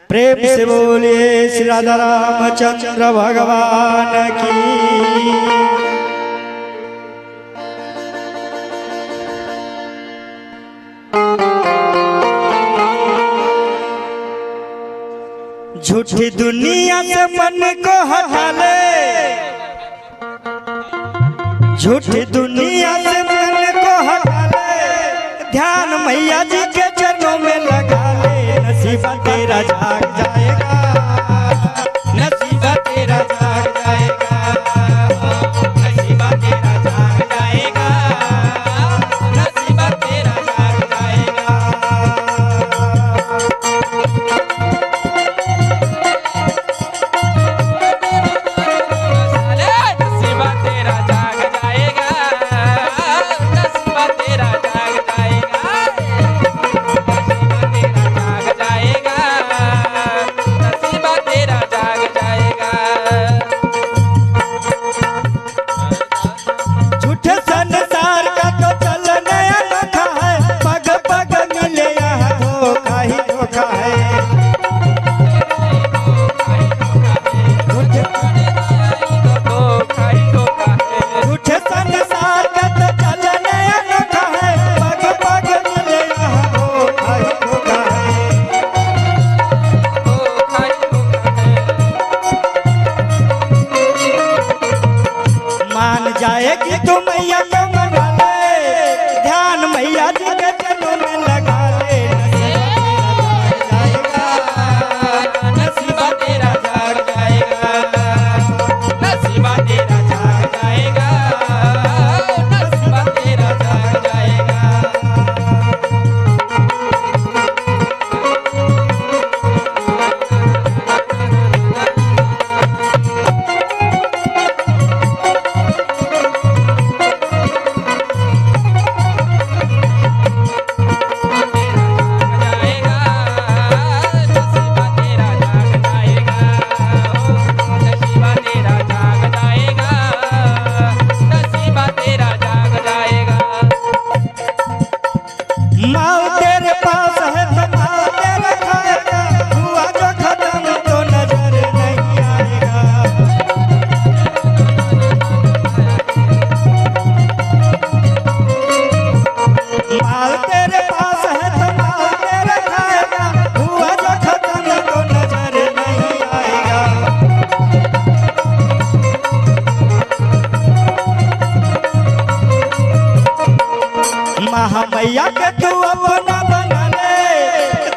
प्रेम से बोलिए श्री राधा रामचंद्र भगवान की। झूठी दुनिया से मन को हटा ले, झूठी दुनिया से मन को हटा ले, ध्यान मैया जी के चरणों में लगा ले। नसीबा तेरा जाग जाएगा, नसीबा तेरा जाग जाएगा, नसीबा तेरा जाग जाएगा, नसीबा तेरा जाग जाएगा। जाएगी तो मैया को मना ले, ध्यान मैया जी के चरणों में लगा ले। नसीबा तेरा जाग जाएगा, नसीबा तेरा जाग जाएगा, नसीबा तेरा जाग जाएगा। माल तेरे पास है तो माल तेरा खाएगा, हुआ जो खत्म तो नजर नहीं आएगा। माल तेरे पास है तो माल तेरा खाएगा, हुआ जो खत्म तो नजर नहीं आएगा। महामैया के तू अपना बना ले,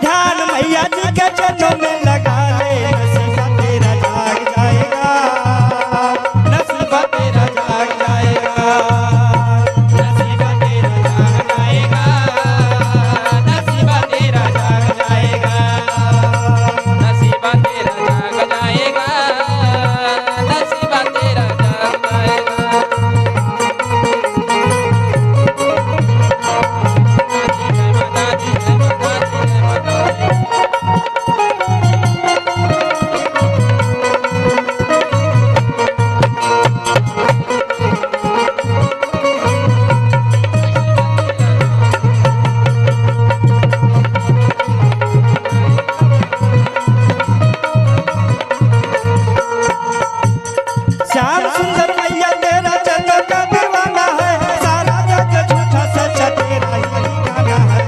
ध्यान मैया जी के चरणों में लगा ले। नसीबा तेरा जाग जाएगा, नसीबा तेरा जाग जाएगा, नसीबा तेरा जाग जाएगा, नसीबा तेरा जाग जाएगा, नसीबा तेरा जाग जाएगा, नसीबा तेरा जाग जाएगा। श्याम सुंदर मैया तेरा चरणों का दीवाना है, सारा जग झूठा सच्चा तेरा ही गाना है।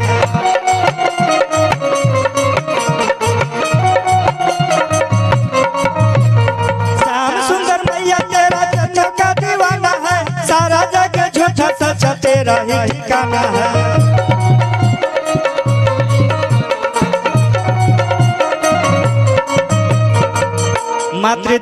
श्याम सुंदर मैया तेरा चरणों का दीवाना है, सारा जग झूठा सच्चा तेरा ही ठिकाना है। मातृ